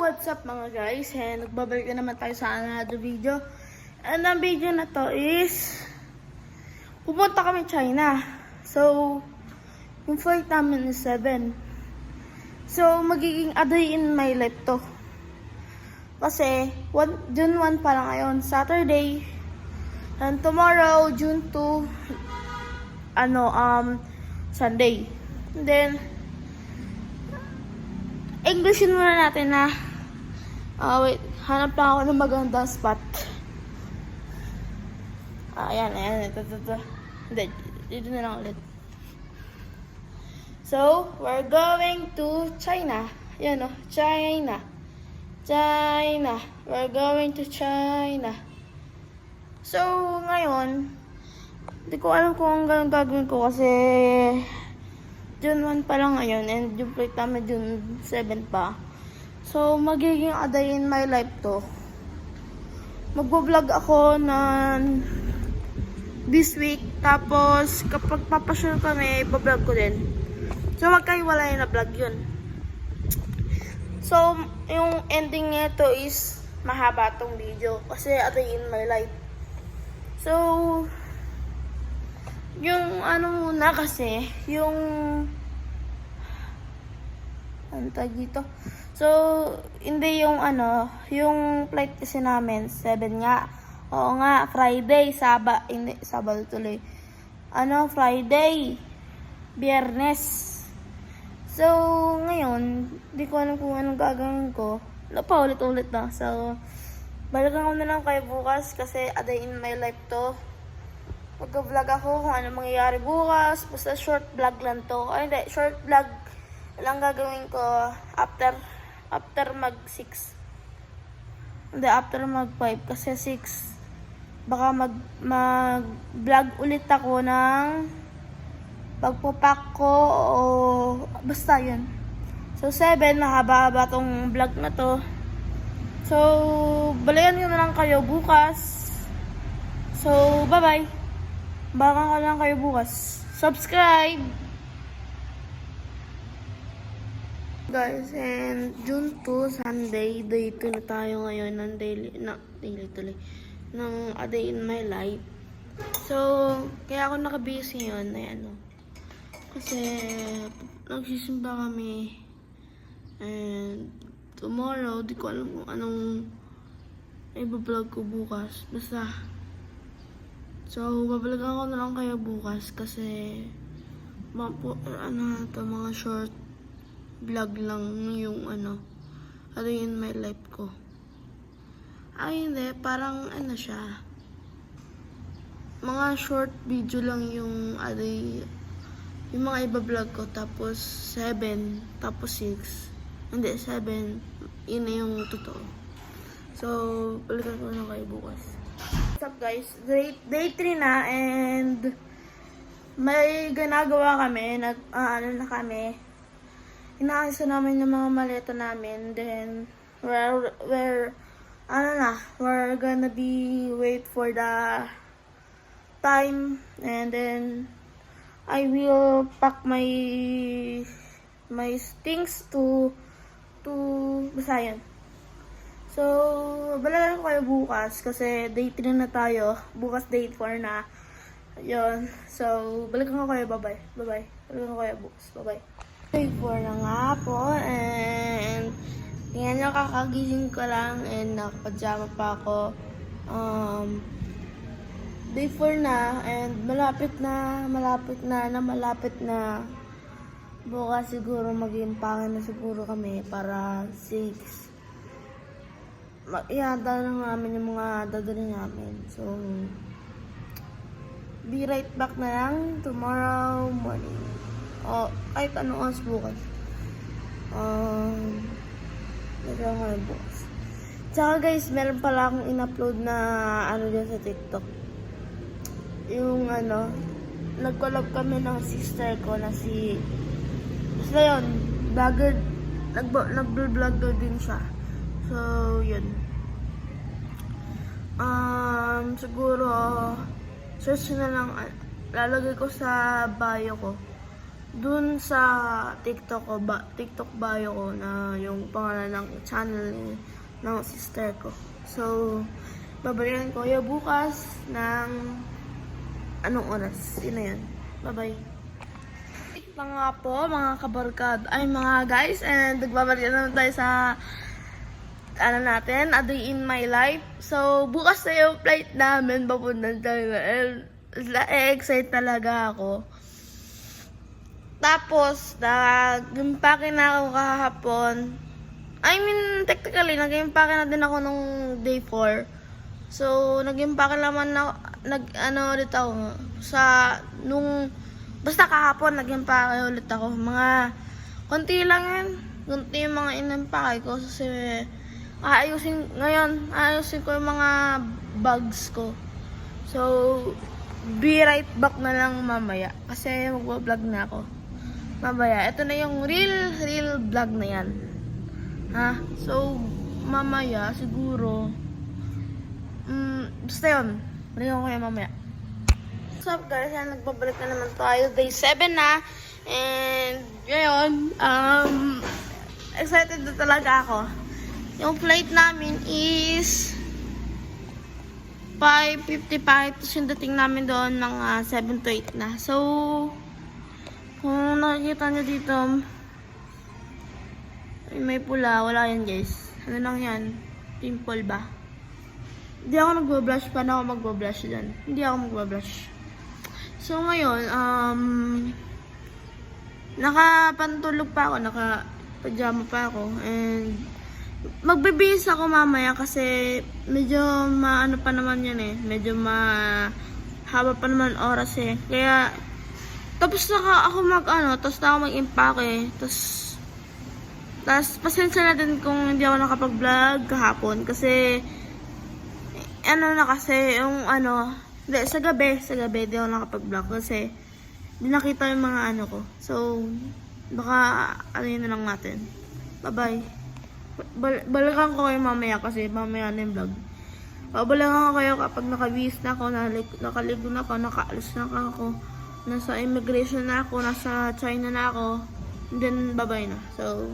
What's up mga guys? And nagbabalik na naman tayo sa another video. And ang video na to is pupunta kami China. So, yung flight namin is 7. So, magiging a day in my life to. Kasi, June 1 pa lang ngayon, Saturday. And tomorrow, June 2, Sunday. And then, Englishin muna natin na wait, hanap lang ako ng magandang spot. Ayan, ito. Hindi, dito na lang ulit. So, we're going to China. Ayan o, China. We're going to China. So, ngayon, hindi ko alam kung anong gagawin ko kasi June 1 pa lang ngayon and yung flight namin June 7 pa. So, magiging a day in my life to. Magbo-vlog ako this week. Tapos, kapag papasyon kami, ipa-vlog ko din. So, magkahiwalay na vlog yun. So, yung ending nito is mahaba tong video. Kasi a day in my life. So, yung ano muna kasi, yung tag dito. So, hindi yung yung flight kasi namin, 7 nga. Oo nga, Friday, hindi, Sabado tuloy. Friday, Biyernes. So, ngayon, hindi ko alam kung anong gagawin ko. Paulit-ulit na. So, balikan ko na lang kayo bukas kasi a day in my life to. Mag-vlog ako kung ano mangyayari bukas. Basta short vlog lang to. Ay, hindi. Short vlog lang gagawin ko after mag 6. Hindi, after mag 5. Kasi 6. Baka mag-vlog ulit ako ng pagpapak ko o basta yun. So, 7. Mahaba-haba tong vlog na to. So, balikan ko na lang kayo bukas. So, bye-bye. Baka ka lang kayo bukas. Subscribe! Guys, and June 2, Sunday, day 2 na tayo ngayon ng ng a day in my life. So, kaya ako nakabisi yun, kasi nagsisimba kami. And tomorrow, di ko alam kung anong i-vlog ko bukas. Basta, so, babalikan ko na lang kayo bukas kasi mga short vlog lang yung a day in my life ko. Ay, hindi. Parang siya. Mga short video lang yung yung mga iba-vlog ko. Tapos 7, tapos 6. Hindi, 7. Yun na yung totoo. So, balikan ko na kayo bukas. What's up guys? Day 3 na and may ginagawa kami. Na kami. Inaayos namin yung mga maleta namin. Then, we're gonna be wait for the time. And then, I will pack my things to Basayan. So, balikan ko kayo bukas kasi day 3 na tayo. Bukas day 4 na. Ayun. So, balikan ko kayo. Bye-bye. Bye-bye. Balikan ko kayo bukas. Bye-bye. Day 4 na nga po. And, tingnan nyo, kakagising ko lang. And, nakapajama pa ako. Day 4 na. And, malapit na. Bukas siguro mag-iimpangan na siguro kami para 6. Ihanda lang namin yung mga dadali namin. So, be right back na lang tomorrow morning. O, kahit anong oras bukas. Nagkaroon ko na bukas. Tsaka guys, meron pala akong in-upload na dyan sa TikTok. Yung nag-collab kami ng sister ko na basta yun, vlogger, nag-vlog din siya. So, yun. Siguro, search na lang, lalagay ko sa bio ko. dun sa TikTok ko TikTok bio ko na yung pangalan ng channel ng sister ko. So, babalikan ko yung bukas ng anong oras. Yun na yun. Bye-bye. Mga po, mga kabarkad, ay mga guys, and nagbabalik na naman tayo sa natin, a day in my life. So, bukas na yung flight namin papuntang China, and excited talaga ako. Tapos, nag-impake na ako kahapon. I mean, technically, nag-impake na din ako nung day 4. So, nag-impake naman na, ulit ako sa, basta kahapon, nag-impake ulit ako. Mga, konti lang yan. Konti yung mga in-impake ko kasi, aayusin ko yung mga bags ko. So, be right back na lang mamaya. Kasi mag-vlog na ako. Mamaya, ito na yung real vlog na yan. Ha? So, mamaya, siguro, basta yun. Balikan ko kayo mamaya. What's up guys? Yan, nagbabalik na naman tayo. Day 7 na. And, ngayon, excited na talaga ako. Yung flight namin is 5:55. Tapos yung dating namin doon ng 7 to 8 na. So, kung nakikita nyo dito, may pula. Wala yan guys. Ano lang yan? Pimple ba? Hindi ako nagbo-blush. Paano ako magbo-blush dyan? Hindi ako magbo-blush. So, ngayon, nakapantulog pa ako. Naka-pajama pa ako. And, magbibihis ako mamaya kasi medyo maano pa naman yan eh. Medyo mahaba pa naman oras eh. Kaya, tapos na ako tapos na ako mag-impake. Tapos, pasensya na din kung hindi ako nakapag-vlog kahapon. Kasi, yung sa gabi hindi ako nakapag-vlog kasi hindi nakita yung mga ko. So, baka yun na lang natin. Bye-bye. Balikan ko kayo mamaya kasi mamaya na yung vlog. Babalikan ko kayo kapag nakabihis na ako, nakaligo na ako, nakaalis na ako, nasa immigration na ako, nasa China na ako, and then bye-bye na. So,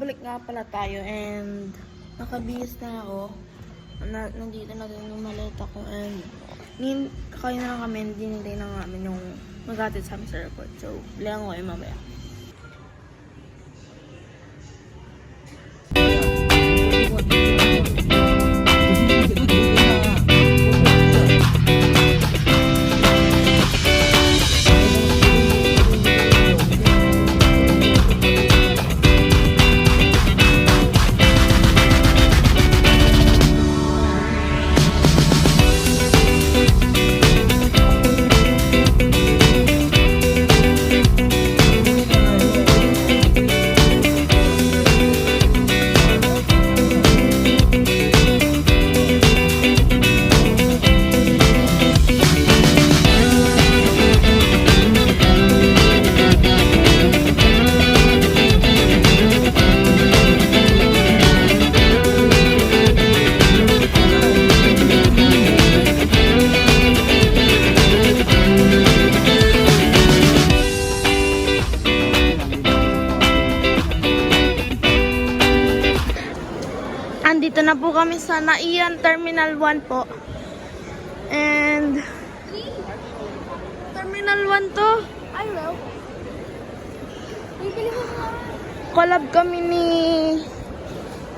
balik nga pala tayo and nakabihis na ako. Nandito na din yung maleta ko and kakain na lang kami, dinintay na namin yung mag-atid sa amin sa airport. So, balikan ko kayo mamaya. Andito na po kami sa Naian Terminal 1 po. And Terminal 1 to. I will. Collab kami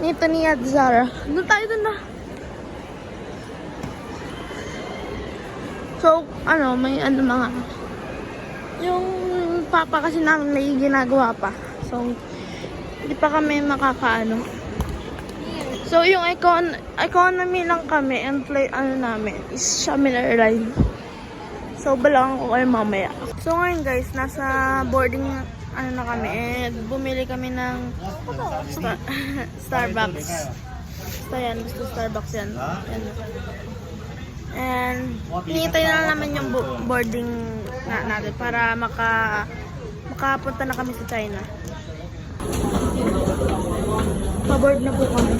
nito ni Zara. Doon tayo doon na. So, may mga yung papa kasi namin may ginagawa pa. So, hindi pa kami makakaano. So, yung economy lang kami, and flight namin is Shamil Airline. So, balakan ko kayo mamaya. So, ngayon guys, nasa boarding na kami, and bumili kami ng Starbucks. Basta yan, gusto Starbucks yan. And, hinihintay na lang namin yung boarding natin para makapunta na kami sa China. Pa-board na po kami.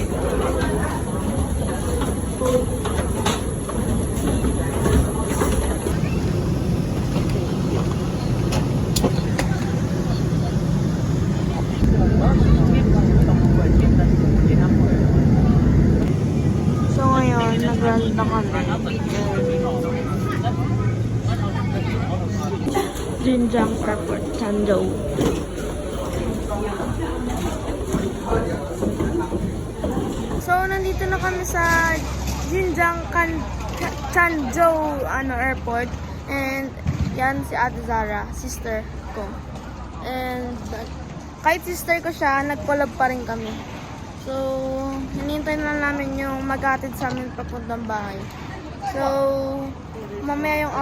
na kami. Jinjiang Airport, Changzhou. So, nandito na kami sa Changzhou airport. And yan si Ate Zara, sister ko. And kahit sister ko siya, nag-collab pa rin kami. So, hinihintay na namin yung maghatid sa amin papuntang bahay. So, mamaya yung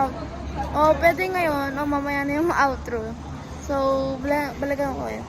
pwede ngayon o mamaya na yung outro. So, balikan ko kayo.